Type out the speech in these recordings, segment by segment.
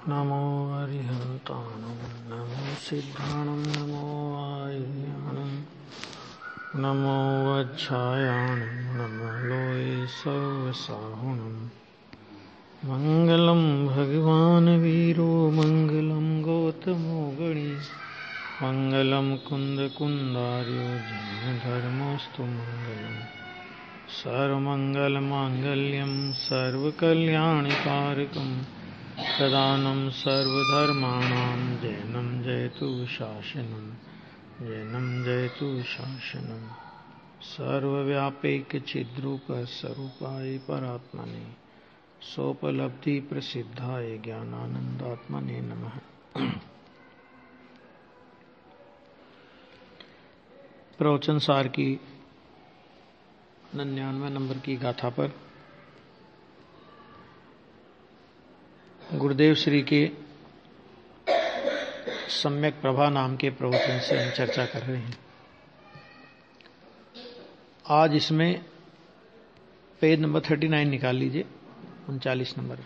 नमो अरिहन्ताणं नमो सिद्धाणं नमो आयुर्याणं नमो वज्रायाणं नमो लोये सर्वसाहुणं मङ्गलं भगवान् वीरो मङ्गलं गौतमो गणी मङ्गलं कुन्दकुन्दार्यो जैनधर्मोऽस्तु मङ्गलम् सर्वमङ्गलमाङ्गल्यं सर्वकल्याणकारकं सदानं सर्वधर्माणां जैनं जयतु शासनं जैनं जयतु शासनं सर्वव्यापैकचिद्रूपः स्वरूपाय परात्मने सोपलब्धिप्रसिद्धाय ज्ञानानन्दात्मने नमः। प्रवचन सार की 99 नंबर की गाथा पर गुरुदेव श्री के सम्यक प्रभा नाम के प्रवचन से हम चर्चा कर रहे हैं। आज इसमें पेज नंबर 39 निकाल लीजिए, 39 नंबर।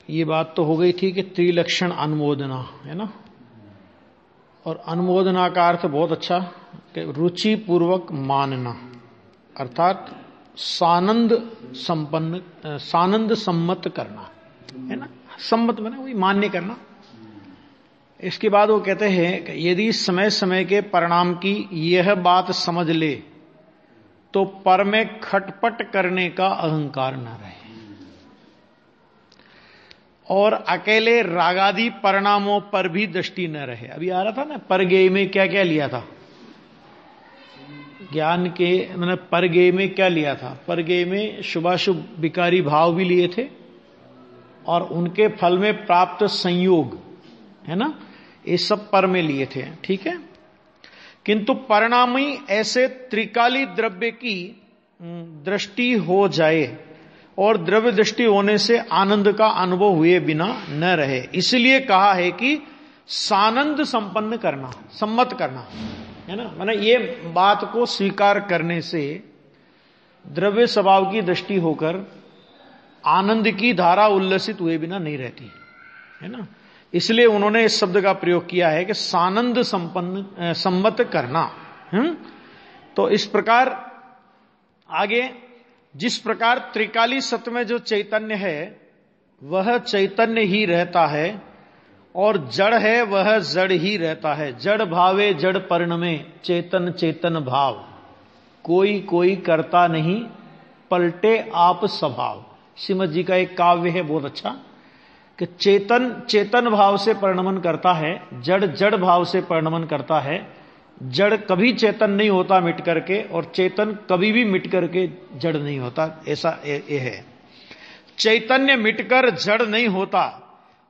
ये बात तो हो गई थी कि त्रिलक्षण अनुमोदना है ना, और अनुमोदना का अर्थ बहुत अच्छा कि रुचि पूर्वक मानना, अर्थात सानंद सम्मत करना है ना। सम्मत माने वही मान्य करना। इसके बाद वो कहते हैं कि यदि समय समय के परिणाम की यह बात समझ ले तो पर में खटपट करने का अहंकार न रहे और अकेले रागादि परिणामों पर भी दृष्टि न रहे। अभी आ रहा था ना, परगेय में क्या क्या लिया था, ज्ञान के मैंने परगेय में क्या लिया था। परगेय में शुभाशुभ विकारी भाव भी लिए थे और उनके फल में प्राप्त संयोग है ना, ये सब पर में लिए थे, ठीक है। किंतु परिणामी ऐसे त्रिकाली द्रव्य की दृष्टि हो जाए और द्रव्य दृष्टि होने से आनंद का अनुभव हुए बिना न रहे, इसलिए कहा है कि सानंद संपन्न करना, सम्मत करना है ना। माने ये बात को स्वीकार करने से द्रव्य स्वभाव की दृष्टि होकर आनंद की धारा उल्लसित हुए बिना नहीं रहती है ना। इसलिए उन्होंने इस शब्द का प्रयोग किया है कि सानंद संपन्न सम्मत करना। तो इस प्रकार आगे जिस प्रकार त्रिकाली सत्य में जो चैतन्य है वह चैतन्य ही रहता है और जड़ है वह जड़ ही रहता है। जड़ भावे जड़ परिणमे चेतन चेतन भाव, कोई कोई करता नहीं पलटे आप स्वभाव। श्रीमद जी का एक काव्य है बहुत अच्छा कि चेतन चेतन भाव से परिणमन करता है, जड़ जड़ भाव से परिणमन करता है। जड़ कभी चेतन नहीं होता मिट करके और चेतन कभी भी मिट करके जड़ नहीं होता, ऐसा ये है। चैतन्य मिटकर जड़ नहीं होता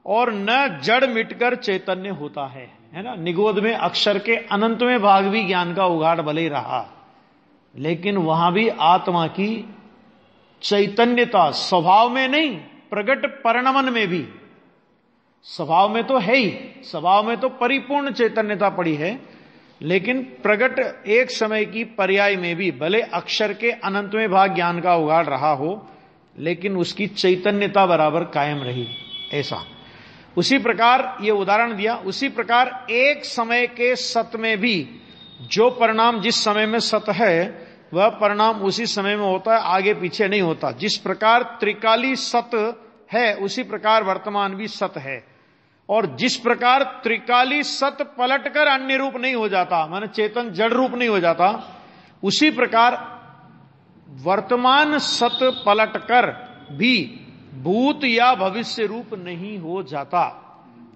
और न जड़ मिटकर चैतन्य होता है ना। निगोद में अक्षर के अनंतवें भाग भी ज्ञान का उघाड़ भले ही रहा, लेकिन वहां भी आत्मा की चैतन्यता स्वभाव में नहीं, प्रगट परिणमन में भी। स्वभाव में तो है ही, स्वभाव में तो परिपूर्ण चैतन्यता पड़ी है, लेकिन प्रगट एक समय की पर्याय में भी भले अक्षर के अनंतवें भाग ज्ञान का उघाड़ रहा हो, लेकिन उसकी चैतन्यता बराबर कायम रही, ऐसा। उसी प्रकार ये उदाहरण दिया, उसी प्रकार एक समय के सत में भी जो परिणाम जिस समय में सत है वह परिणाम उसी समय में होता है, आगे पीछे नहीं होता। जिस प्रकार त्रिकाली सत है उसी प्रकार वर्तमान भी सत है, और जिस प्रकार त्रिकाली सत पलटकर अन्य रूप नहीं हो जाता, माने चेतन जड़ रूप नहीं हो जाता, उसी प्रकार वर्तमान सत पलटकर भी भूत या भविष्य रूप नहीं हो जाता।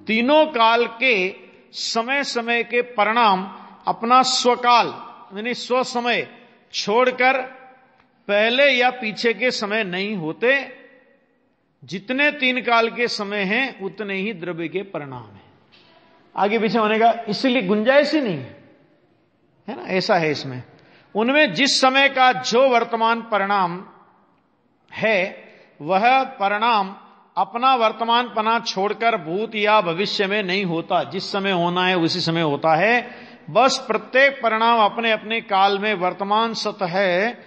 तीनों काल के समय समय के परिणाम अपना स्वकाल यानी स्व समय छोड़कर पहले या पीछे के समय नहीं होते। जितने तीन काल के समय हैं उतने ही द्रव्य के परिणाम हैं, आगे पीछे होने का इसलिए गुंजाइश ही नहीं है ना, ऐसा है इसमें। उनमें जिस समय का जो वर्तमान परिणाम है वह परिणाम अपना वर्तमान पना छोड़कर भूत या भविष्य में नहीं होता, जिस समय होना है उसी समय होता है। बस प्रत्येक परिणाम अपने अपने काल में वर्तमान सत है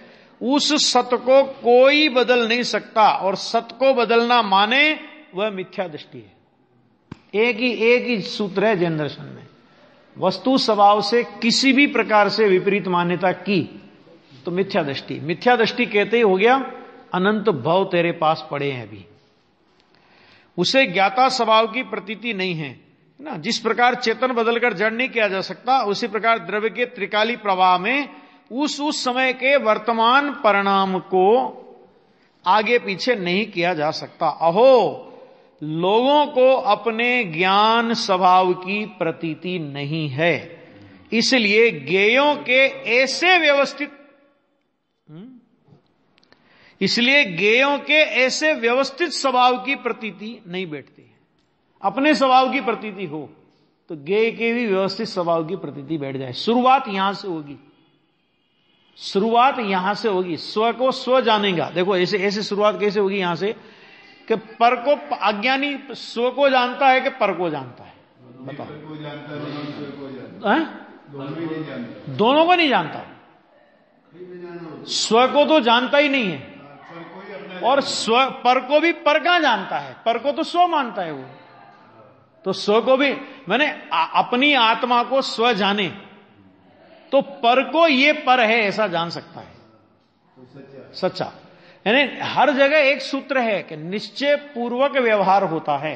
उस सत्य को कोई बदल नहीं सकता, और सत्य को बदलना माने वह मिथ्या दृष्टि है। एक ही सूत्र है जैन दर्शन में, वस्तु स्वभाव से किसी भी प्रकार से विपरीत मान्यता की तो मिथ्या दृष्टि। मिथ्या दृष्टि कहते ही हो गया अनंत भव तेरे पास पड़े हैं अभी, उसे ज्ञाता स्वभाव की प्रतीति नहीं है ना। जिस प्रकार चेतन बदलकर जड़ नहीं किया जा सकता, उसी प्रकार द्रव्य के त्रिकाली प्रवाह में उस समय के वर्तमान परिणाम को आगे पीछे नहीं किया जा सकता। अहो, लोगों को अपने ज्ञान स्वभाव की प्रतीति नहीं है, इसलिए ज्ञेयों के ऐसे व्यवस्थित स्वभाव की प्रतीति नहीं बैठती है। अपने स्वभाव की प्रतीति हो तो ज्ञेय के भी व्यवस्थित स्वभाव की प्रतीति बैठ जाए। शुरुआत यहां से होगी, शुरुआत यहां से होगी। स्व को स्व जानेगा। देखो ऐसे शुरुआत कैसे होगी यहां से कि पर को अज्ञानी स्व को जानता है कि पर को जानता है, बताओ। दोनों को नहीं जानता। स्व को तो जानता ही नहीं है, और स्व पर को भी पर कहां जानता है, पर को तो स्व मानता है वो। तो स्व को भी मैंने अपनी आत्मा को स्व जाने तो पर को ये पर है ऐसा जान सकता है सच्चा। यानी हर जगह एक सूत्र है कि निश्चय पूर्वक व्यवहार होता है।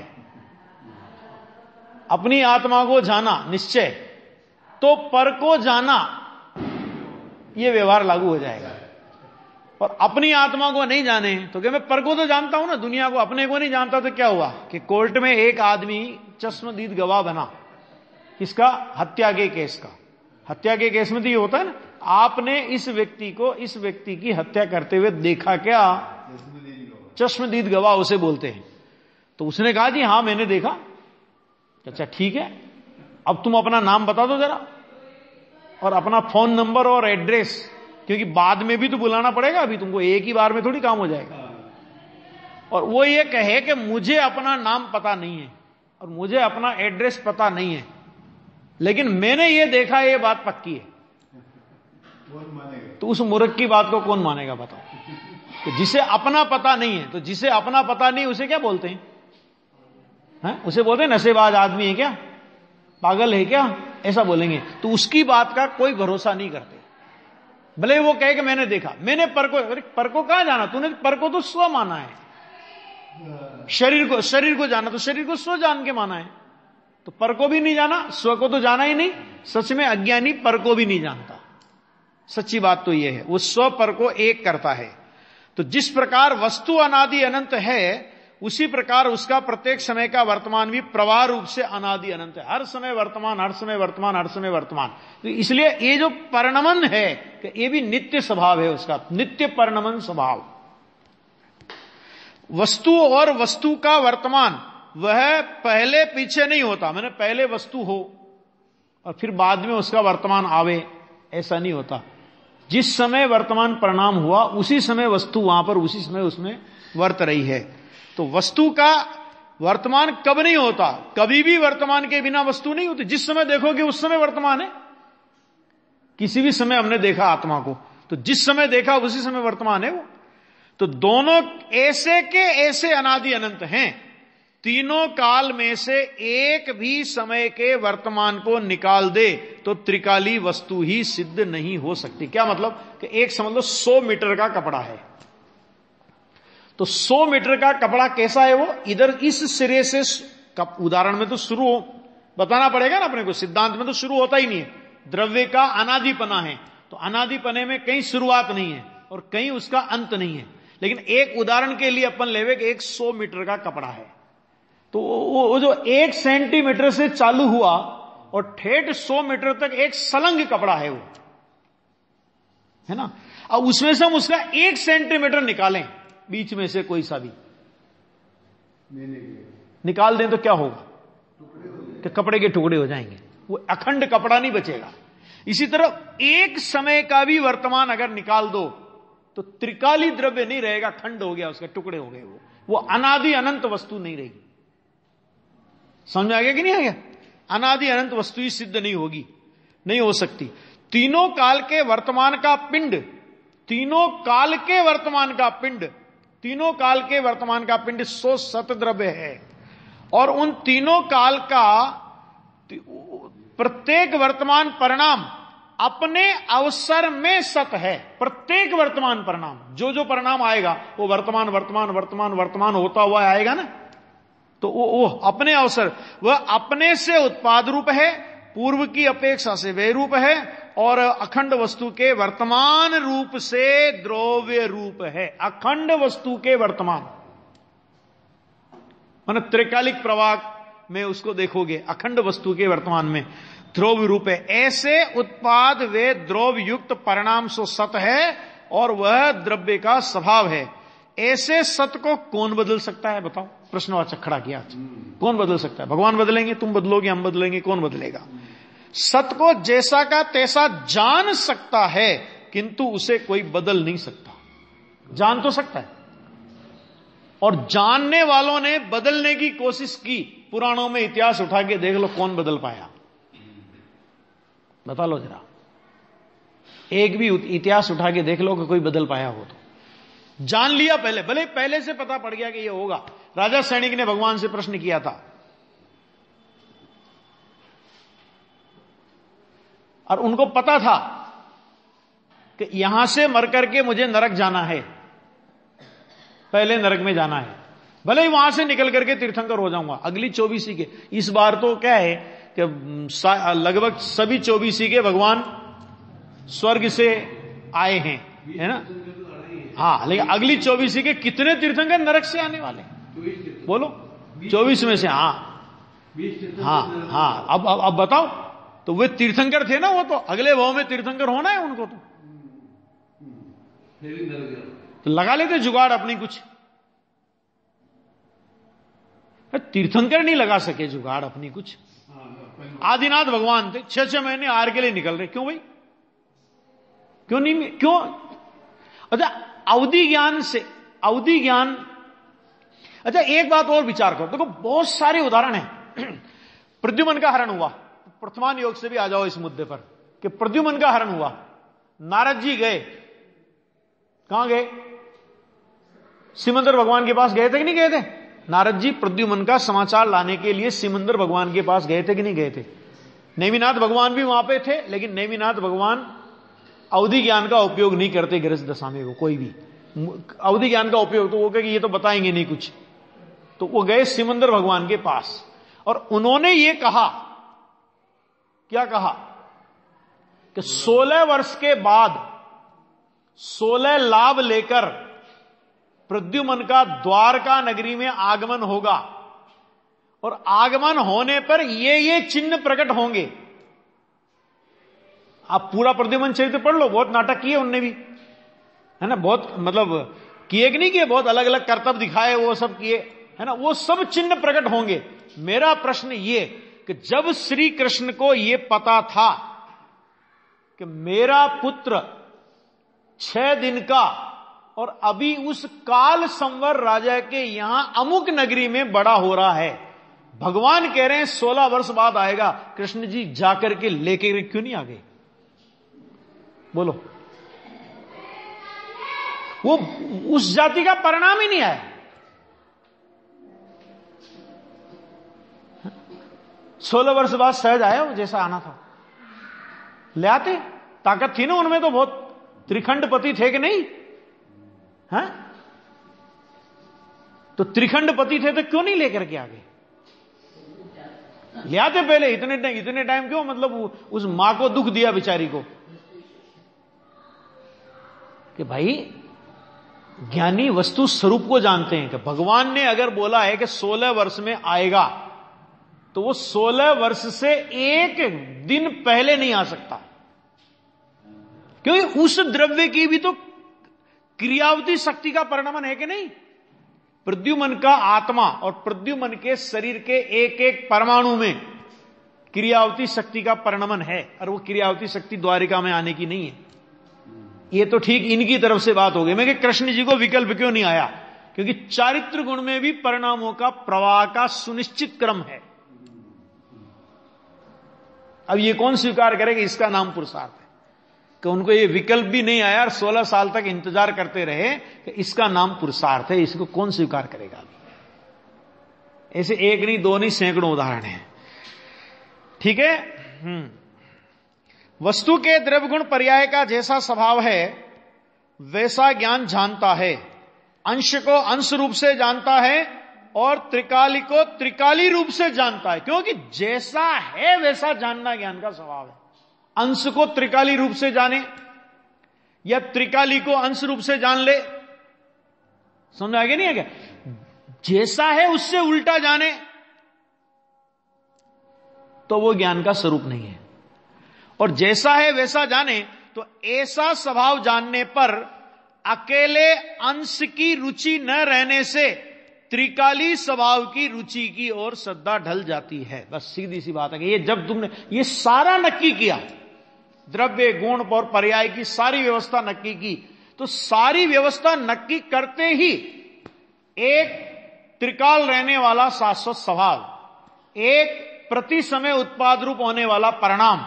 अपनी आत्मा को जाना निश्चय, तो पर को जाना ये व्यवहार लागू हो जाएगा। और अपनी आत्मा को नहीं जाने तो क्या मैं पर को तो जानता हूं ना, दुनिया को, अपने को नहीं जानता तो क्या हुआ कि कोर्ट में एक आदमी चश्मदीद गवाह बना, किसका? हत्या के केस का। हत्या के केस में तो ये होता है ना, आपने इस व्यक्ति को इस व्यक्ति की हत्या करते हुए देखा क्या? चश्मदीद गवाह उसे बोलते हैं। तो उसने कहा जी हां मैंने देखा। अच्छा ठीक है, अब तुम अपना नाम बता दो जरा, और अपना फोन नंबर और एड्रेस, क्योंकि बाद में भी तो बुलाना पड़ेगा, अभी तुमको एक ही बार में थोड़ी काम हो जाएगा। और वो ये कहे कि मुझे अपना नाम पता नहीं है और मुझे अपना एड्रेस पता नहीं है, लेकिन मैंने ये देखा, ये बात पक्की है, तो उस मूर्ख की बात को कौन मानेगा बताओ? तो जिसे अपना पता नहीं है, तो जिसे अपना पता नहीं उसे क्या बोलते हैं? उसे बोलते हैं नशेबाज आदमी है क्या, पागल है क्या, ऐसा बोलेंगे। तो उसकी बात का कोई भरोसा नहीं करते, भले वो कहे कि मैंने देखा। मैंने पर को कहां जाना? तूने पर को तो स्व माना है, शरीर को जाना तो शरीर को स्व जान के माना है, तो पर को भी नहीं जाना, स्व को तो जाना ही नहीं। सच में अज्ञानी पर को भी नहीं जानता। सच्ची बात तो यह है, वो स्व पर को एक करता है। तो जिस प्रकार वस्तु अनादि अनंत है, उसी प्रकार उसका प्रत्येक समय का वर्तमान भी प्रवाह रूप से अनादि अनंत है। हर समय वर्तमान, हर समय वर्तमान, हर समय वर्तमान। तो इसलिए ये जो परिणमन है कि ये भी नित्य स्वभाव है उसका, नित्य परिणमन स्वभाव। वस्तु और वस्तु का वर्तमान वह पहले पीछे नहीं होता। मैंने पहले वस्तु हो और फिर बाद में उसका वर्तमान आवे, ऐसा नहीं होता। जिस समय वर्तमान परिणाम हुआ उसी समय वस्तु वहां पर उसी समय उसमें वर्त रही है। तो वस्तु का वर्तमान कब नहीं होता? कभी भी वर्तमान के बिना वस्तु नहीं होती। जिस समय देखोगे उस समय वर्तमान है। किसी भी समय हमने देखा आत्मा को, तो जिस समय देखा उसी समय वर्तमान है वो। तो दोनों ऐसे के ऐसे अनादि अनंत हैं। तीनों काल में से एक भी समय के वर्तमान को निकाल दे तो त्रिकाली वस्तु ही सिद्ध नहीं हो सकती। क्या मतलब कि एक समझ लो 100 मीटर का कपड़ा है, तो 100 मीटर का कपड़ा कैसा है? वो इधर इस सिरे से, उदाहरण में तो शुरू बताना पड़ेगा ना अपने को, सिद्धांत में तो शुरू होता ही नहीं है। द्रव्य का अनादिपना है, तो अनादिपने में कहीं शुरुआत नहीं है और कहीं उसका अंत नहीं है। लेकिन एक उदाहरण के लिए अपन लेवे कि एक 100 मीटर का कपड़ा है, तो वो जो 1 सेंटीमीटर से चालू हुआ और ठेठ 100 मीटर तक एक सलंग कपड़ा है वो, है ना। अब उसमें से हम उसका 1 सेंटीमीटर निकालें, बीच में से कोई सा भी निकाल दें तो क्या होगा? कि कपड़े के टुकड़े हो जाएंगे, वो अखंड कपड़ा नहीं बचेगा। इसी तरह एक समय का भी वर्तमान अगर निकाल दो तो त्रिकाली द्रव्य नहीं रहेगा, खंड हो गया, उसके टुकड़े हो गए, वो अनादि अनंत वस्तु नहीं रहेगी। समझ में आ गया कि नहीं आ गया? अनादि अनंत वस्तु ही सिद्ध नहीं होगी, नहीं हो सकती। तीनों काल के वर्तमान का पिंड तीनों काल के वर्तमान का पिंड, तीनों काल के वर्तमान का पिंड सो सत द्रव्य है, और उन तीनों काल का प्रत्येक वर्तमान परिणाम अपने अवसर में सत है। प्रत्येक वर्तमान परिणाम, जो जो परिणाम आएगा वो वर्तमान वर्तमान वर्तमान वर्तमान होता हुआ आएगा ना, तो वो अपने अवसर, वह अपने से उत्पाद रूप है, पूर्व की अपेक्षा से वे रूप है, और अखंड वस्तु के वर्तमान रूप से द्रव्य रूप है। अखंड वस्तु के वर्तमान माने त्रिकालिक प्रवाह में उसको देखोगे, अखंड वस्तु के वर्तमान में द्रव्य रूप है। ऐसे उत्पाद वे द्रव्य युक्त परिणाम सो सत है, और वह द्रव्य का स्वभाव है। ऐसे सत को कौन बदल सकता है बताओ? प्रश्नवाचक खड़ा किया। कौन बदल सकता है? भगवान बदलेंगे, तुम बदलोगे, हम बदलेंगे, कौन बदलेगा? सत को जैसा का तैसा जान सकता है, किंतु उसे कोई बदल नहीं सकता। जान तो सकता है, और जानने वालों ने बदलने की कोशिश की। पुराणों में इतिहास उठा के देख लो, कौन बदल पाया? बता लो जरा, एक भी इतिहास उठा के देख लो कि कोई बदल पाया हो तो। जान लिया पहले, भले पहले से पता पड़ गया कि ये होगा। राजा सैनिक ने भगवान से प्रश्न किया था, और उनको पता था कि यहां से मर करके मुझे नरक जाना है, पहले नरक में जाना है, भले ही वहां से निकल करके तीर्थंकर हो जाऊंगा। अगली 24 के, इस बार तो क्या है कि लगभग सभी 24 के भगवान स्वर्ग से आए हैं, है ना? हाँ, लेकिन अगली 24 के कितने तीर्थंकर नरक से आने वाले? बोलो, 24 में से। हाँ, अब बताओ, तो वे तीर्थंकर थे ना, वो तो अगले भाव में तीर्थंकर होना है उनको, तो लगा लेते जुगाड़ अपनी कुछ। तीर्थंकर नहीं लगा सके जुगाड़ अपनी कुछ। आदिनाथ भगवान थे, 6-6 महीने आर के लिए निकल रहे, क्यों भाई? क्यों नहीं? क्यों? अच्छा, अवधि ज्ञान से, अवधि ज्ञान। अच्छा, एक बात और विचार करो, देखो बहुत सारे उदाहरण हैं। प्रद्युमन का हरण हुआ, वर्तमान योग से भी आ जाओ इस मुद्दे पर कि प्रद्युमन का हरण हुआ। नारद जी गए, कहां गए? सिमंदर भगवान के पास गए थे कि नहीं गए थे? नारद जी प्रद्युमन का समाचार लाने के लिए सिमंदर भगवान के पास गए थे कि नहीं गए थे? नेमिनाथ भगवान भी वहां पे थे, लेकिन नेमिनाथ भगवान अवधि ज्ञान का उपयोग नहीं करते गृहस्थ दशा में। वो कोई भी अवधि ज्ञान का उपयोग, तो वो कहे कि ये तो बताएंगे नहीं कुछ, तो वो गए सिमंदर भगवान के पास, और उन्होंने ये कहा, क्या कहा? कि 16 वर्ष के बाद 16 लाभ लेकर प्रद्युमन का द्वारका नगरी में आगमन होगा, और आगमन होने पर ये चिन्ह प्रकट होंगे। आप पूरा प्रद्युमन चरित्र पढ़ लो, बहुत नाटक किए उनने भी, है ना? बहुत मतलब किए कि नहीं किए, बहुत अलग अलग कर्तव्य दिखाए, वो सब किए, है ना? वो सब चिन्ह प्रकट होंगे। मेरा प्रश्न ये कि जब श्री कृष्ण को ये पता था कि मेरा पुत्र 6 दिन का और अभी उस काल संवर राजा के यहां अमुक नगरी में बड़ा हो रहा है, भगवान कह रहे हैं 16 वर्ष बाद आएगा, कृष्ण जी जाकर के लेके क्यों नहीं आ गए? बोलो, वो उस जाति का परिणाम ही नहीं आया। 16 वर्ष बाद सहज आया वो, जैसा आना था ले आते। ताकत थी ना उनमें, तो बहुत त्रिखंडपति थे कि नहीं? हैं? तो त्रिखंडपति थे तो क्यों नहीं लेकर के आ गए? ले आते पहले। इतने टाइम क्यों? मतलब उस मां को दुख दिया बेचारी को कि भाई ज्ञानी वस्तु स्वरूप को जानते हैं कि भगवान ने अगर बोला है कि 16 वर्ष में आएगा, तो वो 16 वर्ष से एक दिन पहले नहीं आ सकता, क्योंकि उस द्रव्य की भी तो क्रियावती शक्ति का परिणमन है कि नहीं? प्रद्युमन का आत्मा और प्रद्युमन के शरीर के एक एक परमाणु में क्रियावती शक्ति का परिणमन है, और वो क्रियावती शक्ति द्वारिका में आने की नहीं है। ये तो ठीक इनकी तरफ से बात हो गई। मैं कि कृष्ण जी को विकल्प क्यों नहीं आया? क्योंकि चारित्र गुण में भी परिणामों का प्रवाह का सुनिश्चित क्रम है। अब ये कौन स्वीकार करे कि इसका नाम पुरुषार्थ है? कि उनको ये विकल्प भी नहीं आया और 16 साल तक इंतजार करते रहे कि इसका नाम पुरुषार्थ है, इसको कौन स्वीकार करेगा। ऐसे एक नहीं, दो नहीं, सैकड़ों उदाहरण हैं। ठीक है। वस्तु के द्रव्य गुण पर्याय का जैसा स्वभाव है वैसा ज्ञान जानता है। अंश को अंश रूप से जानता है और त्रिकाली को त्रिकाली रूप से जानता है, क्योंकि जैसा है वैसा जानना ज्ञान का स्वभाव है। अंश को त्रिकाली रूप से जाने या त्रिकाली को अंश रूप से जान ले, समझ आगे नहीं है क्या? जैसा है उससे उल्टा जाने तो वो ज्ञान का स्वरूप नहीं है। और जैसा है वैसा जाने तो ऐसा स्वभाव जानने पर अकेले अंश की रुचि न रहने से त्रिकाली स्वभाव की रुचि की ओर श्रद्धा ढल जाती है। बस सीधी सी बात है कि ये जब तुमने ये सारा नक्की किया, द्रव्य गुण और पर्याय की सारी व्यवस्था नक्की की, तो सारी व्यवस्था नक्की करते ही एक त्रिकाल रहने वाला शाश्वत स्वभाव, एक प्रति समय उत्पाद रूप होने वाला परिणाम,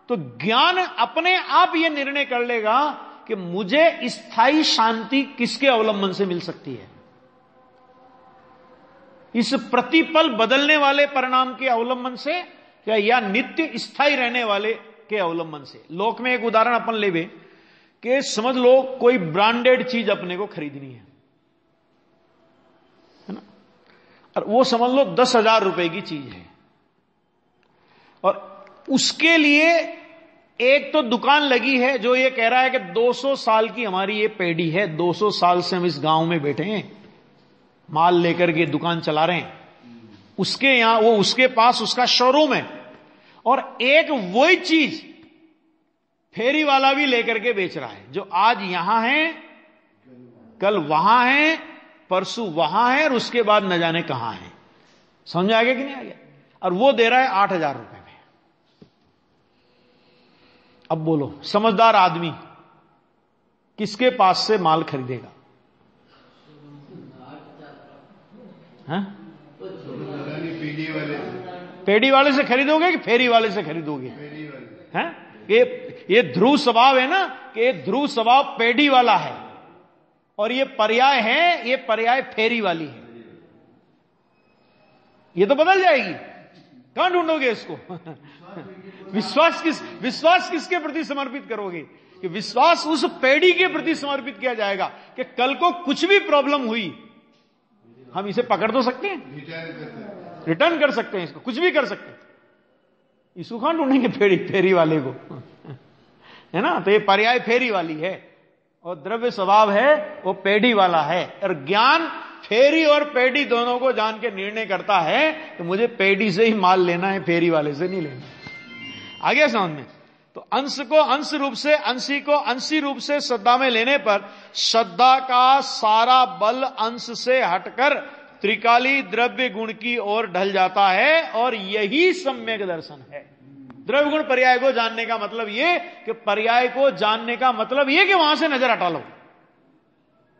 तो ज्ञान अपने आप यह निर्णय कर लेगा कि मुझे स्थायी शांति किसके अवलंबन से मिल सकती है। इस प्रतिपल बदलने वाले परिणाम के अवलंबन से या नित्य स्थायी रहने वाले के अवलंबन से। लोक में एक उदाहरण अपन लेवे कि समझ लो कोई ब्रांडेड चीज अपने को खरीदनी है ना, और वो समझ लो 10,000 रुपए की चीज है, और उसके लिए एक तो दुकान लगी है जो ये कह रहा है कि 200 साल की हमारी ये पेढ़ी है, 200 साल से हम इस गांव में बैठे हैं, माल लेकर के दुकान चला रहे हैं। उसके यहां वो उसके पास उसका शोरूम है, और एक वही चीज फेरी वाला भी लेकर के बेच रहा है, जो आज यहां है कल वहां है परसों वहां है और उसके बाद न जाने कहां है। समझ आ गया कि नहीं आ गया? और वो दे रहा है 8,000 रुपए में। अब बोलो समझदार आदमी किसके पास से माल खरीदेगा? पेढ़ी वाले से खरीदोगे कि फेरी वाले से खरीदोगे? हैं? ये ध्रुव स्वभाव है ना, कि ये ध्रुव स्वभाव पेढ़ी वाला है और ये पर्याय है, ये पर्याय फेरी वाली है। ये तो बदल जाएगी, कहां ढूंढोगे इसको? विश्वास किसके प्रति समर्पित करोगे? कि विश्वास उस पेढ़ी के प्रति समर्पित किया जाएगा कि कल को कुछ भी प्रॉब्लम हुई हम इसे पकड़ तो सकते हैं, रिटर्न कर सकते हैं, इसको कुछ भी कर सकते हैं। इसको कहां ढूंढेंगे? फेरी वाले को, है ना? तो ये पर्याय फेरी वाली है और द्रव्य स्वभाव है वो पेढ़ी वाला है। और ज्ञान फेरी और पेढ़ी दोनों को जान के निर्णय करता है कि मुझे पेढ़ी से ही माल लेना है, फेरी वाले से नहीं लेना। आगे समझ में? तो अंश को अंश रूप से, अंशी को अंशी रूप से श्रद्धा में लेने पर श्रद्धा का सारा बल अंश से हटकर त्रिकाली द्रव्य गुण की ओर ढल जाता है, और यही सम्यक दर्शन है। द्रव्य गुण पर्याय को जानने का मतलब यह कि पर्याय को जानने का मतलब यह कि वहां से नजर हटा लो।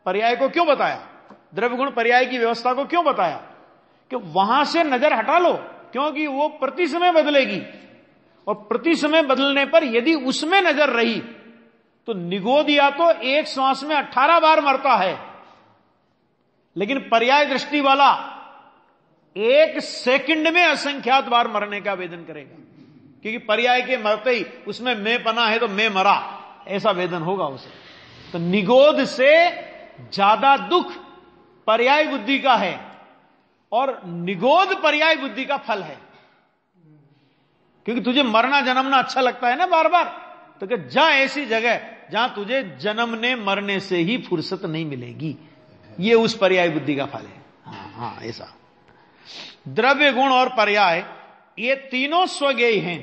पर्याय को क्यों बताया? द्रव्य गुण पर्याय की व्यवस्था को क्यों बताया? कि वहां से नजर हटा लो, क्योंकि वो प्रति समय बदलेगी, और प्रति समय बदलने पर यदि उसमें नजर रही तो निगोदिया तो एक श्वास में 18 बार मरता है, लेकिन पर्याय दृष्टि वाला 1 सेकंड में असंख्यात बार मरने का वेदन करेगा, क्योंकि पर्याय के मरते ही उसमें मैं पना है तो मैं मरा, ऐसा वेदन होगा उसे। तो निगोद से ज्यादा दुख पर्याय बुद्धि का है, और निगोद पर्याय बुद्धि का फल है। क्योंकि तुझे मरना जन्मना अच्छा लगता है ना बार बार, तो क्या जा ऐसी जगह जहां तुझे जन्मने मरने से ही फुर्सत नहीं मिलेगी, ये उस पर्याय बुद्धि का फल है। हाँ ऐसा। द्रव्य गुण और पर्याय ये तीनों स्वगेय हैं।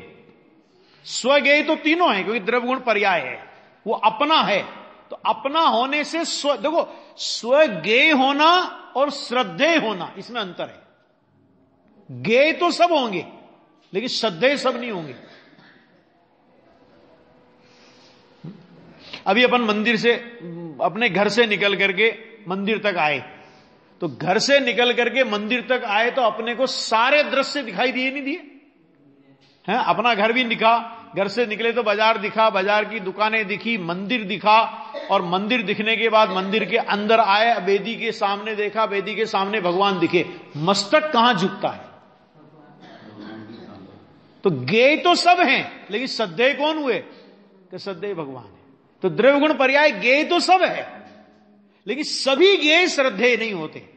स्वगेय तो तीनों हैं, क्योंकि द्रव्य गुण पर्याय है, वो अपना है। तो अपना होने से देखो स्वगेय होना और श्रद्धेय होना, इसमें अंतर है। गेय तो सब होंगे लेकिन श्रद्धेय सब नहीं होंगे। अभी अपन मंदिर से, अपने घर से निकल करके मंदिर तक आए, तो घर से निकल करके मंदिर तक आए तो अपने को सारे दृश्य दिखाई दिए नहीं दिए हैं? अपना घर भी दिखा, घर से निकले तो बाजार दिखा, बाजार की दुकानें दिखी, मंदिर दिखा, और मंदिर दिखने के बाद मंदिर के अंदर आए, वेदी के सामने देखा, वेदी के सामने भगवान दिखे, मस्तक कहां झुकता है? तो ज्ञेय तो सब हैं, लेकिन श्रद्धेय कौन हुए? कि श्रद्धेय भगवान है। तो द्रव्य गुण पर्याय ज्ञेय तो सब है, लेकिन सभी ज्ञेय श्रद्धेय नहीं होते।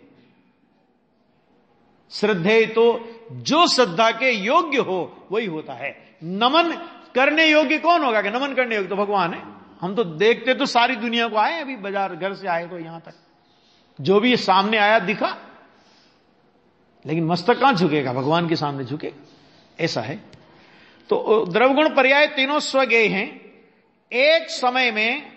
श्रद्धेय तो जो श्रद्धा के योग्य हो वही होता है। नमन करने योग्य कौन होगा? कि नमन करने योग्य तो भगवान है। हम तो देखते तो सारी दुनिया को आए, अभी बाजार घर से आए तो यहां तक जो भी सामने आया दिखा, लेकिन मस्तक कहां झुकेगा? भगवान के सामने झुके, ऐसा है। तो द्रव्य गुण पर्याय तीनों स्वज्ञेय हैं। एक समय में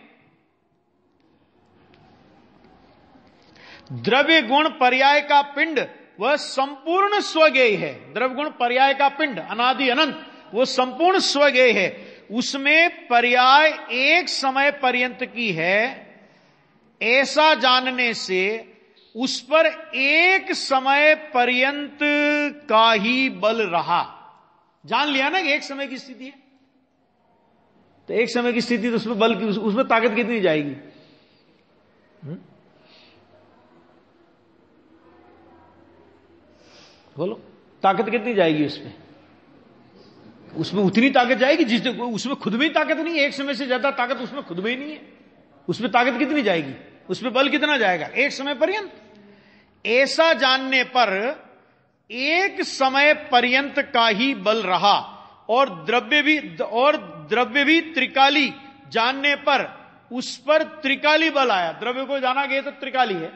द्रव्य गुण पर्याय का पिंड वह संपूर्ण स्वज्ञेय है। द्रव्य गुण पर्याय का पिंड अनादि अनंत वो संपूर्ण स्वज्ञेय है। उसमें पर्याय एक समय पर्यंत की है, ऐसा जानने से उस पर एक समय पर्यंत का ही बल रहा। जान लिया ना कि एक समय की स्थिति है, तो एक समय की स्थिति तो उसमें बल की, उसमें ताकत कितनी जाएगी? बोलो, ताकत कितनी जाएगी उसमें? उसमें उतनी ताकत जाएगी जिस, उसमें खुद में ही ताकत नहीं है। एक समय से ज्यादा ताकत उसमें खुद में ही नहीं है। उसमें ताकत कितनी जाएगी? उसमें बल कितना जाएगा? एक समय पर्यंत। ऐसा जानने पर एक समय पर्यंत का ही बल रहा, और द्रव्य भी त्रिकाली जानने पर उस पर त्रिकाली बल आया। द्रव्य को जाना गया तो त्रिकाली है,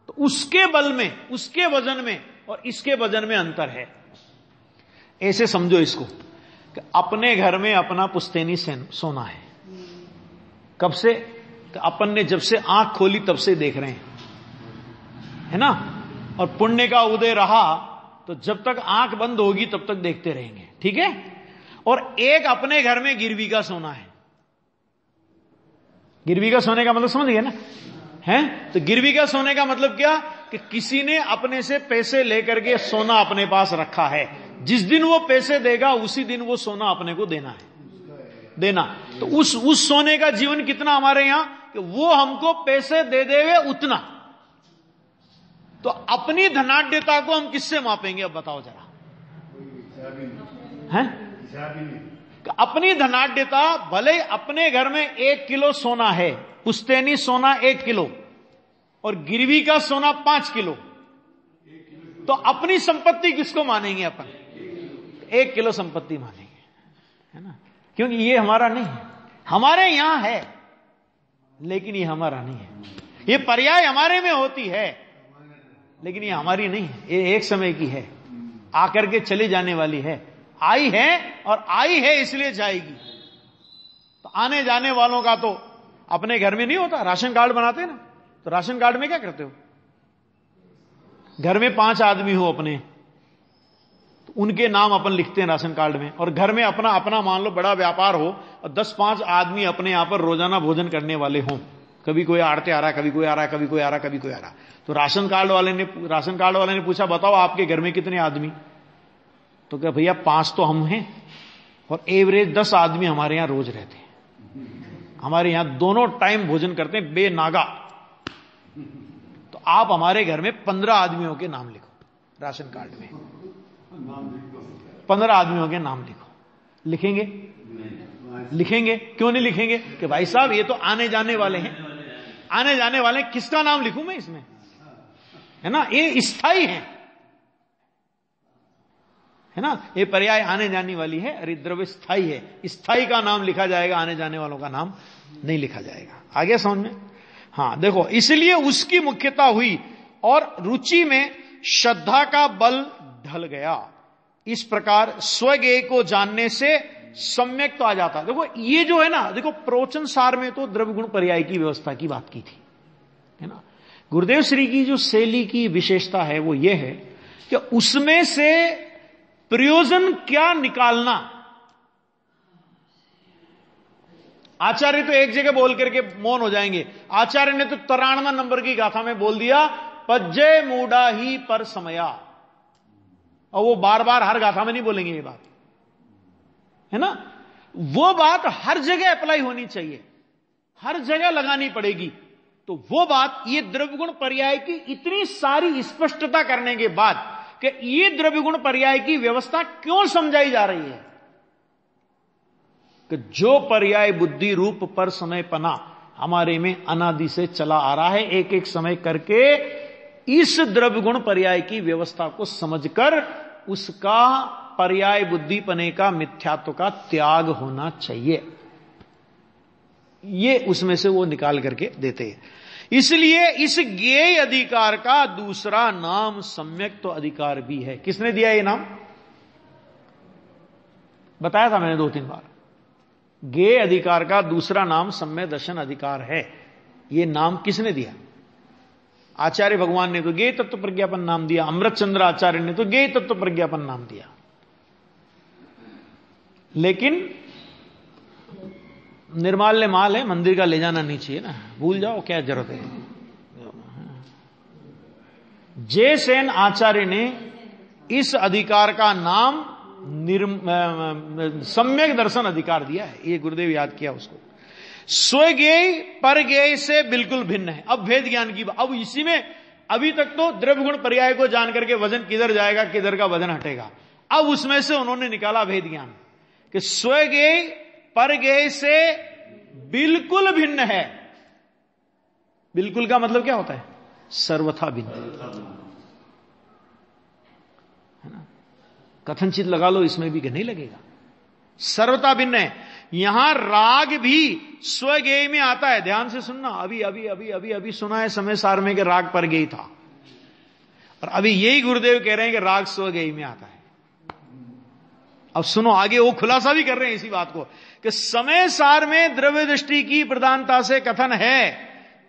तो उसके बल में, उसके वजन में और इसके वजन में अंतर है। ऐसे समझो इसको कि अपने घर में अपना पुश्तैनी सोना है। कब से? कि अपन ने जब से आंख खोली तब से देख रहे हैं, है ना। और पुण्य का उदय रहा तो जब तक आंख बंद होगी तब तक देखते रहेंगे, ठीक है। और एक अपने घर में गिरवी का सोना है। गिरवी का सोने का मतलब समझ गए ना, है। तो गिरवी का सोने का मतलब क्या? कि किसी ने अपने से पैसे लेकर के सोना अपने पास रखा है। जिस दिन वो पैसे देगा उसी दिन वो सोना अपने को देना है, देना। तो उस सोने का जीवन कितना हमारे यहां कि वो हमको पैसे दे देवे उतना। तो अपनी धनाढ्यता को हम किससे मापेंगे? अब बताओ जरा, हैं? अपनी धनाढ्यता, भले अपने घर में 1 किलो सोना है, पुश्तैनी सोना 1 किलो और गिरवी का सोना 5 किलो, तो अपनी संपत्ति किसको मानेंगे? अपन 1 किलो संपत्ति मानेंगे, है ना। क्योंकि ये हमारा नहीं है, हमारे यहां है लेकिन ये हमारा नहीं है। ये पर्याय हमारे में होती है लेकिन ये हमारी नहीं है। ये एक समय की है, आकर के चली जाने वाली है। आई है और आई है इसलिए जाएगी। तो आने जाने वालों का तो अपने घर में नहीं होता। राशन कार्ड बनाते हैं ना, तो राशन कार्ड में क्या करते हो? घर में 5 आदमी हो अपने, तो उनके नाम अपन लिखते हैं राशन कार्ड में। और घर में अपना अपना मान लो बड़ा व्यापार हो और 10-5 आदमी अपने यहां पर रोजाना भोजन करने वाले हों। कभी कोई आड़ते आ रहा है, कभी कोई आ रहा है, कभी कोई आ रहा है, कभी कोई आ रहा है। तो राशन कार्ड वाले ने पूछा, बताओ आपके घर में कितने आदमी? तो क्या भैया 5 तो हम हैं और एवरेज 10 आदमी हमारे यहां रोज रहते हैं। हमारे यहां दोनों टाइम भोजन करते हैं बेनागा। तो आप हमारे घर में 15 आदमियों के नाम लिखो राशन कार्ड में। 15 आदमियों के नाम लिखो। लिखेंगे? लिखेंगे? क्यों नहीं लिखेंगे? कि भाई साहब ये तो आने जाने वाले हैं, आने जाने वाले। किसका नाम लिखूं मैं इसमें? है ना, ये स्थायी है ना। ये पर्याय आने जाने वाली है, अरे द्रव्य स्थायी है। स्थायी का नाम लिखा जाएगा, आने जाने वालों का नाम नहीं लिखा जाएगा। आगे समझ में? हाँ देखो, इसलिए उसकी मुख्यता हुई और रुचि में श्रद्धा का बल ढल गया। इस प्रकार स्वज्ञेय को जानने से सम्यक तो आ जाता। देखो ये जो है ना, देखो प्रवचन सार में तो द्रव्य गुण पर्याय की व्यवस्था की बात की थी, है ना। गुरुदेव श्री की जो शैली की विशेषता है वो ये है कि उसमें से प्रयोजन क्या निकालना। आचार्य तो एक जगह बोल करके मौन हो जाएंगे। आचार्य ने तो 93 नंबर की गाथा में बोल दिया, पज्जय मूढ़ा ही पर समया। और वो बार बार हर गाथा में नहीं बोलेंगे ये बात, है ना, वो बात हर जगह अप्लाई होनी चाहिए, हर जगह लगानी पड़ेगी। तो वो बात, ये द्रव्य गुण पर्याय की इतनी सारी स्पष्टता करने के बाद कि ये द्रव्य गुण पर्याय की व्यवस्था क्यों समझाई जा रही है, कि जो पर्याय बुद्धि रूप पर समय पना हमारे में अनादि से चला आ रहा है, एक एक समय करके इस द्रव्य गुण पर्याय की व्यवस्था को समझकर उसका पर्याय बुद्धि पने का, मिथ्यात्व का त्याग होना चाहिए। ये उसमें से वो निकाल करके देते हैं। इसलिए इस ज्ञेय अधिकार का दूसरा नाम सम्यक तो अधिकार भी है। किसने दिया ये नाम? बताया था मैंने 2-3 बार। ज्ञेय अधिकार का दूसरा नाम सम्यक दर्शन अधिकार है। ये नाम किसने दिया? आचार्य भगवान ने तो ज्ञेय तत्व प्रज्ञापन नाम दिया, अमृतचंद्र आचार्य ने तो ज्ञेय तत्व प्रज्ञापन नाम दिया। लेकिन निर्माल्य माल है, मंदिर का ले जाना नहीं चाहिए ना, भूल जाओ, क्या जरूरत है। जय सेन आचार्य ने इस अधिकार का नाम सम्यक दर्शन अधिकार दिया है। ये गुरुदेव याद किया उसको। स्वज्ञेय परज्ञेय से बिल्कुल भिन्न है। अब भेद ज्ञान की, अब इसी में अभी तक तो द्रव्य गुण पर्याय को जान करके वजन किधर जाएगा, किधर का वजन हटेगा। अब उसमें से उन्होंने निकाला भेद ज्ञान कि स्वज्ञेय परज्ञेय से बिल्कुल भिन्न है। बिल्कुल का मतलब क्या होता है? सर्वथा भिन्न, है ना। कथनचित लगा लो, इसमें भी नहीं लगेगा। सर्वथा भिन्न है। यहां राग भी स्वज्ञेय में आता है। ध्यान से सुनना, अभी अभी अभी अभी अभी सुना है समय सार में कि राग परज्ञेय था, और अभी यही गुरुदेव कह रहे हैं कि राग स्वज्ञेय में आता है। अब सुनो आगे, वो खुलासा भी कर रहे हैं इसी बात को कि समय सार में द्रव्य दृष्टि की प्रधानता से कथन है,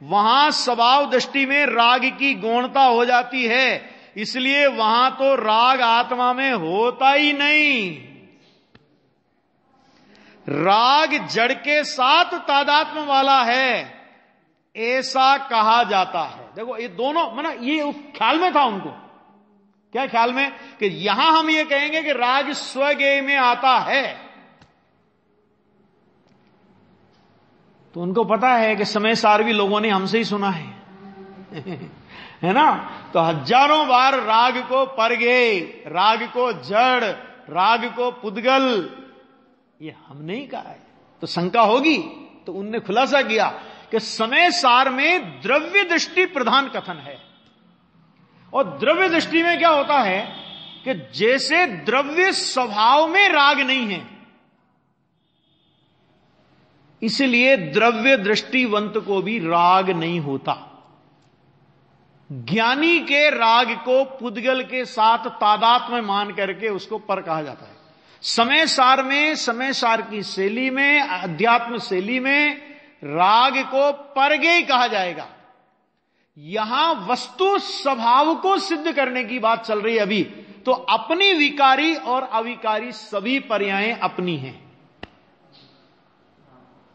वहां स्वभाव दृष्टि में राग की गौणता हो जाती है, इसलिए वहां तो राग आत्मा में होता ही नहीं। राग जड़ के साथ तादात्म्य वाला है, ऐसा कहा जाता है। देखो ये दोनों, माना ये ख्याल में था उनको। क्या ख्याल में? कि यहां हम ये कहेंगे कि राग स्वज्ञेय में आता है, तो उनको पता है कि समय सारवी लोगों ने हमसे ही सुना है है ना। तो हजारों बार राग को परज्ञेय, राग को जड़, राग को पुद्गल, ये हमने ही कहा है। तो शंका होगी, तो उनने खुलासा किया कि समय सार में द्रव्य दृष्टि प्रधान कथन है। और द्रव्य दृष्टि में क्या होता है कि जैसे द्रव्य स्वभाव में राग नहीं है, इसलिए द्रव्य दृष्टिवंत को भी राग नहीं होता। ज्ञानी के राग को पुद्गल के साथ तादात्म्य मान करके उसको पर कहा जाता है। समय सार में, समय सार की शैली में, अध्यात्म शैली में राग को परज्ञेय कहा जाएगा। यहां वस्तु स्वभाव को सिद्ध करने की बात चल रही है अभी, तो अपनी विकारी और अविकारी सभी पर्यायें अपनी हैं।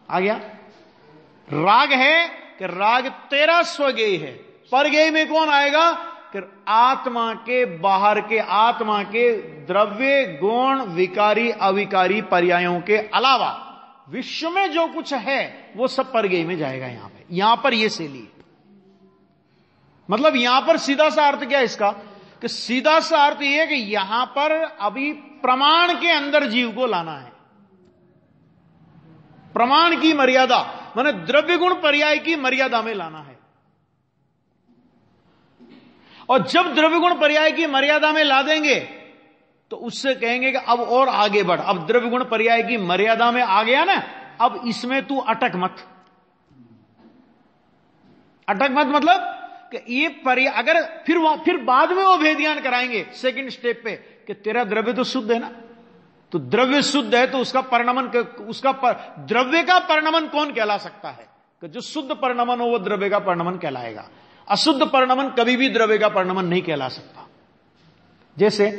आ गया? राग है कि राग तेरा स्वज्ञेय है। परज्ञेय में कौन आएगा? कि आत्मा के बाहर के, आत्मा के द्रव्य गुण विकारी अविकारी पर्यायों के अलावा विश्व में जो कुछ है वो सब परज्ञेय में जाएगा। यहां पर ये शैली, मतलब यहां पर सीधा सा अर्थ क्या है इसका, कि सीधा सा अर्थ यह है कि यहां पर अभी प्रमाण के अंदर जीव को लाना है। प्रमाण की मर्यादा माने द्रव्य गुण पर्याय की मर्यादा में लाना है। और जब द्रव्य गुण पर्याय की मर्यादा में ला देंगे तो उससे कहेंगे कि अब और आगे बढ़, अब द्रव्य गुण पर्याय की मर्यादा में आ गया ना, अब इसमें तू अटक मत। अटक मत मतलब कि ये पर्याय, अगर फिर बाद में वो भेद ज्ञान कराएंगे सेकंड स्टेप पे कि तेरा द्रव्य तो शुद्ध है ना, तो द्रव्य शुद्ध है तो उसका परिणमन, द्रव्य का परिणमन कौन कहला सकता है? कि जो शुद्ध परिणमन हो वो द्रव्य का परिणमन कहलाएगा। अशुद्ध परिणमन कभी भी द्रव्य का परिणमन नहीं कहला सकता। जैसे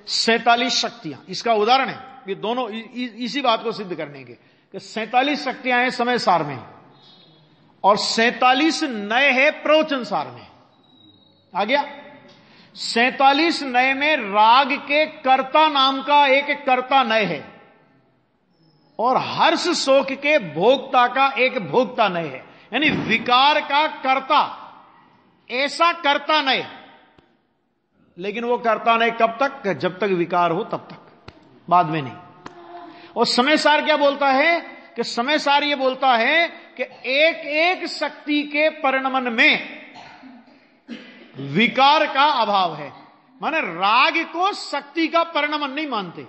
47 शक्तियां, इसका उदाहरण है। ये दोनों इसी बात को सिद्ध करने के कि 47 शक्तियां हैं समय सार में और 47 नए हैं प्रवचन सार में। आ गया? 47 नए में राग के कर्ता नाम का एक कर्ता नए है। और हर्ष शोक के भोक्ता का एक भोक्ता नय है। यानी विकार का कर्ता ऐसा कर्ता नय, लेकिन वो कर्ता नय कब तक? जब तक विकार हो तब तक, बाद में नहीं। और समय सार क्या बोलता है कि समय सार ये बोलता है कि एक एक शक्ति के परिणमन में विकार का अभाव है। माने राग को शक्ति का परिणमन नहीं मानते,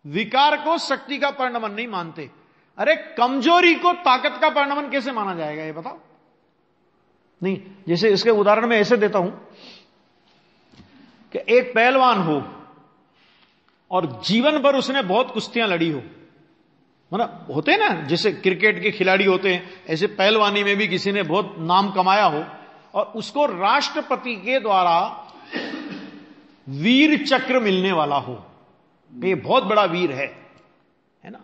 विकार को शक्ति का परिणमन नहीं मानते। अरे कमजोरी को ताकत का परिणमन कैसे माना जाएगा ये बताओ? नहीं, जैसे इसके उदाहरण में ऐसे देता हूं कि एक पहलवान हो और जीवन भर उसने बहुत कुश्तियां लड़ी हो, मतलब होते हैं ना, जैसे क्रिकेट के खिलाड़ी होते हैं, ऐसे पहलवानी में भी किसी ने बहुत नाम कमाया हो और उसको राष्ट्रपति के द्वारा वीर चक्र मिलने वाला हो, ये बहुत बड़ा वीर है ना,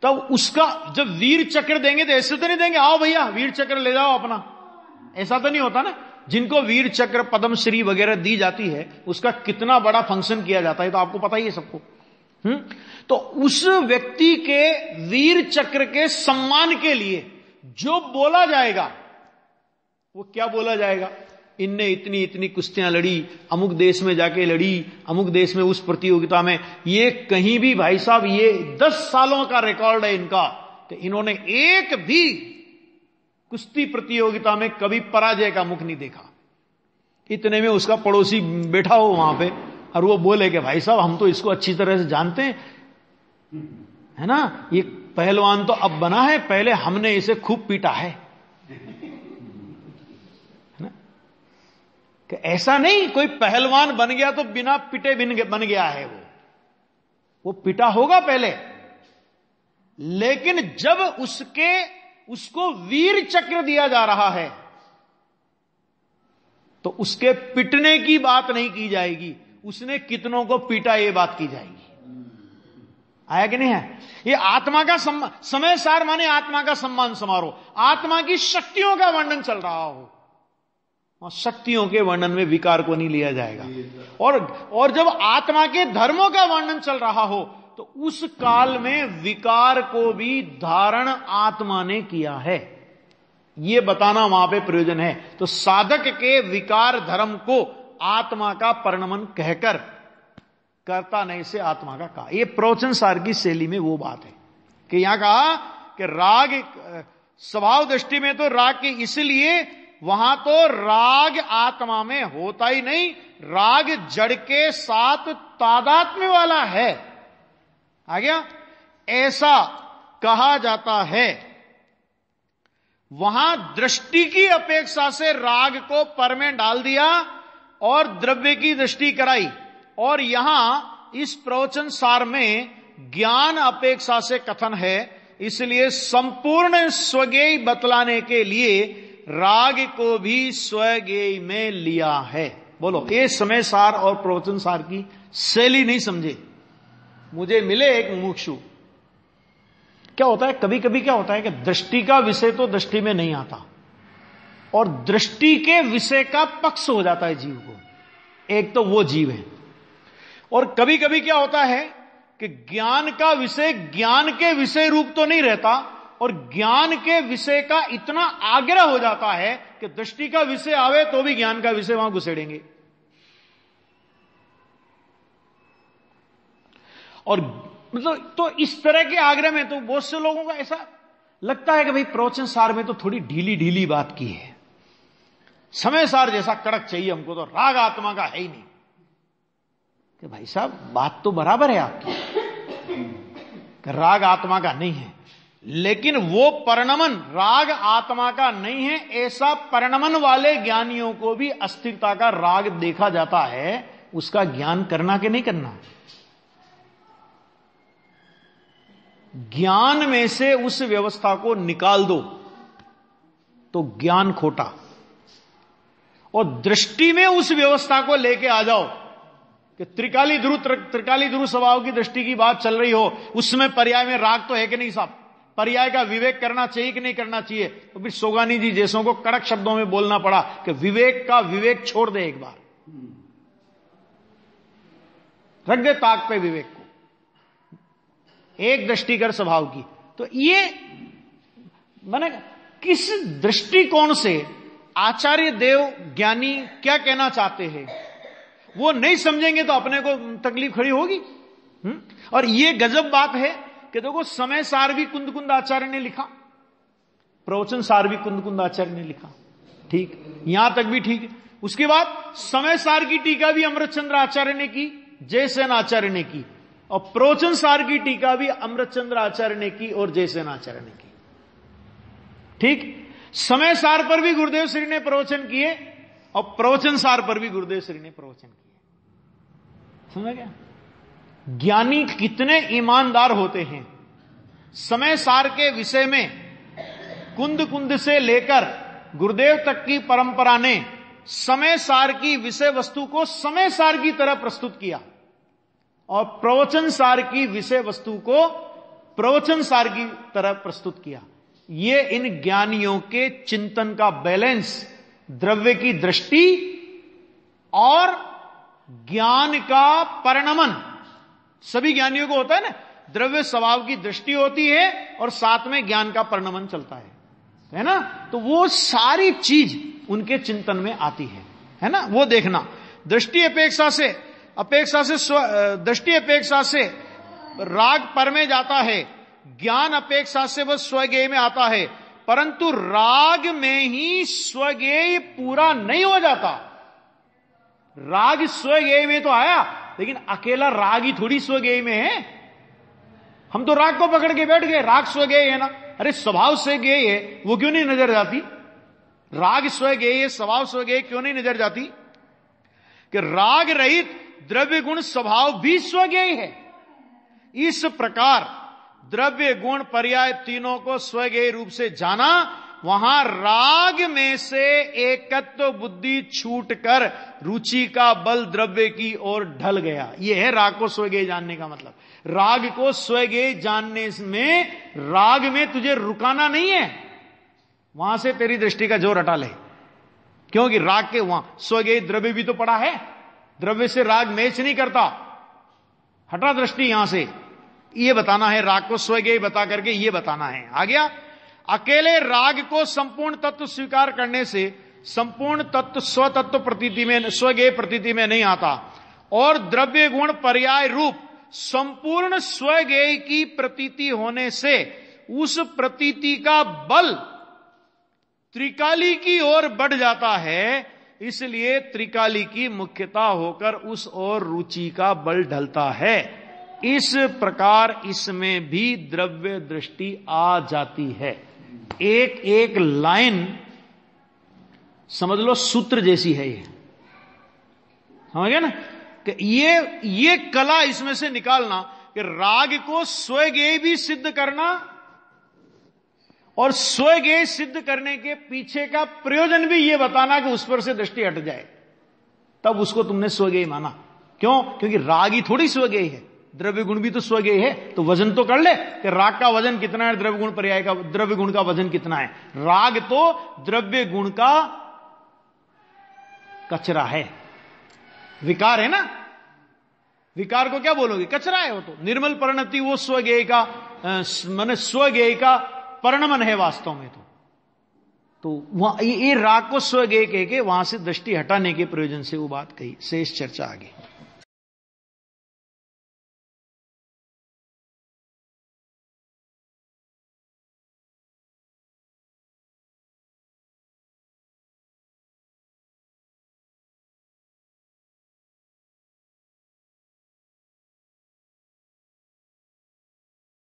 तब उसका जब वीर चक्र देंगे तो ऐसे तो नहीं देंगे आओ भैया वीर चक्र ले जाओ अपना, ऐसा तो नहीं होता ना। जिनको वीर चक्र पद्मश्री वगैरह दी जाती है उसका कितना बड़ा फंक्शन किया जाता है, तो आपको पता ही है सबको। तो उस व्यक्ति के वीर चक्र के सम्मान के लिए जो बोला जाएगा वो क्या बोला जाएगा? इनने इतनी इतनी कुश्तियां लड़ी, अमुक देश में जाके लड़ी, अमुक देश में उस प्रतियोगिता में, ये कहीं भी भाई साहब ये 10 सालों का रिकॉर्ड है इनका, तो इन्होंने एक भी कुश्ती प्रतियोगिता में कभी पराजय का मुख नहीं देखा। इतने में उसका पड़ोसी बैठा हो वहां पे और वो बोले कि भाई साहब हम तो इसको अच्छी तरह से जानते हैं, है ना, ये पहलवान तो अब बना है, पहले हमने इसे खूब पीटा है ना। कि ऐसा नहीं कोई पहलवान बन गया तो बिना पिटे बन गया है, वो पिटा होगा पहले, लेकिन जब उसको वीर चक्र दिया जा रहा है तो उसके पिटने की बात नहीं की जाएगी, उसने कितनों को पीटा ये बात की जाएगी। आया कि नहीं है? ये आत्मा का समय सार माने आत्मा का सम्मान समारोह, आत्मा की शक्तियों का वर्णन चल रहा हो और शक्तियों के वर्णन में विकार को नहीं लिया जाएगा। और जब आत्मा के धर्मों का वर्णन चल रहा हो तो उस काल में विकार को भी धारण आत्मा ने किया है, यह बताना वहां पे प्रयोजन है। तो साधक के विकार धर्म को आत्मा का परिणमन कहकर कर्ता नहीं से आत्मा का कहा। यह प्रवचन सार की शैली में वो बात है कि यहां कहा कि राग स्वभाव दृष्टि में तो राग की, इसलिए वहां तो राग आत्मा में होता ही नहीं, राग जड़ के साथ तादात्म्य वाला है। आ गया? ऐसा कहा जाता है। वहां दृष्टि की अपेक्षा से राग को पर में डाल दिया और द्रव्य की दृष्टि कराई, और यहां इस प्रवचन सार में ज्ञान अपेक्षा से कथन है, इसलिए संपूर्ण स्वगेय बतलाने के लिए राग को भी स्वगेय में लिया है। बोलो, ये समय सार और प्रवचन सार की शैली नहीं समझे। मुझे मिले एक मुमुक्षु, क्या होता है कभी कभी क्या होता है कि दृष्टि का विषय तो दृष्टि में नहीं आता और दृष्टि के विषय का पक्ष हो जाता है जीव को, एक तो वो जीव है। और कभी कभी क्या होता है कि ज्ञान का विषय ज्ञान के विषय रूप तो नहीं रहता और ज्ञान के विषय का इतना आग्रह हो जाता है कि दृष्टि का विषय आवे तो भी ज्ञान का विषय वहां घुसेड़ेंगे। और मतलब तो इस तरह के आग्रह में तो बहुत से लोगों को ऐसा लगता है कि भाई प्रवचन सार में तो थोड़ी ढीली ढीली बात की है, समय सार जैसा कड़क चाहिए हमको, तो राग आत्मा का है ही नहीं। कि भाई साहब बात तो बराबर है आपकी कि राग आत्मा का नहीं है, लेकिन वो परिणमन राग आत्मा का नहीं है ऐसा परिणमन वाले ज्ञानियों को भी अस्थिरता का राग देखा जाता है। उसका ज्ञान करना कि नहीं करना? ज्ञान में से उस व्यवस्था को निकाल दो तो ज्ञान खोटा, और दृष्टि में उस व्यवस्था को लेके आ जाओ कि त्रिकाली ध्रुव स्वभाव की दृष्टि की बात चल रही हो, उसमें पर्याय में राग तो है कि नहीं साहब, पर्याय का विवेक करना चाहिए कि नहीं करना चाहिए। तो फिर सोगानी जी जैसों को कड़क शब्दों में बोलना पड़ा कि विवेक का विवेक छोड़ दे, एक बार रख दे ताक पे विवेक को, एक दृष्टिकर स्वभाव की। तो ये माने किस दृष्टिकोण से आचार्य देव ज्ञानी क्या कहना चाहते हैं, वो नहीं समझेंगे तो अपने को तकलीफ खड़ी होगी। और ये गजब बात है कि देखो समय सार भी कुंद कुंद आचार्य ने लिखा, प्रवचन सार भी कुंद कुंद आचार्य ने लिखा, ठीक, यहां तक भी ठीक है। उसके बाद समय सार की टीका भी अमृतचंद्र आचार्य ने की, जयसेन आचार्य ने की, और प्रवचन सार की टीका भी अमृतचंद्र आचार्य ने की और जयसेन आचार्य ने की, ठीक। समय सार पर भी गुरुदेव श्री ने प्रवचन किए और प्रवचन सार पर भी गुरुदेव श्री ने प्रवचन किए। समझ गया? ज्ञानी कितने ईमानदार होते हैं। समय सार के विषय में कुंद कुंद से लेकर गुरुदेव तक की परंपरा ने समय सार की विषय वस्तु को समय सार की तरह प्रस्तुत किया और प्रवचन सार की विषय वस्तु को प्रवचन सार की तरह प्रस्तुत किया। ये इन ज्ञानियों के चिंतन का बैलेंस, द्रव्य की दृष्टि और ज्ञान का परिणमन, सभी ज्ञानियों को होता है ना, द्रव्य स्वभाव की दृष्टि होती है और साथ में ज्ञान का परिणमन चलता है ना। तो वो सारी चीज उनके चिंतन में आती है ना। वो देखना दृष्टि अपेक्षा से राग पर में जाता है, ज्ञान अपेक्षा से वह स्वगेय में आता है, परंतु राग में ही स्वगेय पूरा नहीं हो जाता। राग स्वगेय में तो आया, लेकिन अकेला राग ही थोड़ी स्वगेय में है। हम तो राग को पकड़ के बैठ गए, राग स्वगेय है ना। अरे स्वभाव स्वगेय है, वो क्यों नहीं नजर जाती? राग स्वगेय है, स्वभाव स्वगेय क्यों नहीं नजर जाती? कि राग रहित द्रव्य गुण स्वभाव भी स्वगेय है। इस प्रकार द्रव्य गुण पर्याय तीनों को स्वगेय रूप से जाना, वहां राग में से एकत्व बुद्धि छूटकर रुचि का बल द्रव्य की ओर ढल गया। यह है राग को स्वगेय जानने का मतलब। राग को स्वगेय जानने में, राग में तुझे रुकाना नहीं है, वहां से तेरी दृष्टि का जोर हटा ले, क्योंकि राग के वहां स्वगेय द्रव्य भी तो पड़ा है, द्रव्य से राग मैच नहीं करता। हटा दृष्टि यहां से, ये बताना है, राग को स्वगेय बता करके ये बताना है। आ गया? अकेले राग को संपूर्ण तत्व स्वीकार करने से संपूर्ण तत्व स्वतत्व प्रतीति में, स्वगेय प्रतीति में नहीं आता, और द्रव्य गुण पर्याय रूप संपूर्ण स्वगेय की प्रतीति होने से उस प्रतीति का बल त्रिकाली की ओर बढ़ जाता है। इसलिए त्रिकाली की मुख्यता होकर उस ओर रुचि का बल ढलता है। इस प्रकार इसमें भी द्रव्य दृष्टि आ जाती है। एक एक लाइन समझ लो सूत्र जैसी है ये, समझ गए ना? कि ये कला इसमें से निकालना कि राग को स्वगेय भी सिद्ध करना और स्वगेय सिद्ध करने के पीछे का प्रयोजन भी ये बताना कि उस पर से दृष्टि हट जाए, तब उसको तुमने स्वगेय माना। क्यों? क्योंकि राग ही थोड़ी स्वगेय है, द्रव्य गुण भी तो स्वगेय है। तो वजन तो कर ले कि राग का वजन कितना है, द्रव्य गुण पर्याय का, द्रव्य गुण का वजन कितना है। राग तो द्रव्य गुण का कचरा है, विकार है ना। विकार को क्या बोलोगे? कचरा है वो तो। निर्मल परिणति वो स्वगेय का माने स्वगेय का परिणमन है वास्तव में। तो वहां ये राग को स्वगेय कह के वहां से दृष्टि हटाने के प्रयोजन से वो बात कही। शेष चर्चा आगे।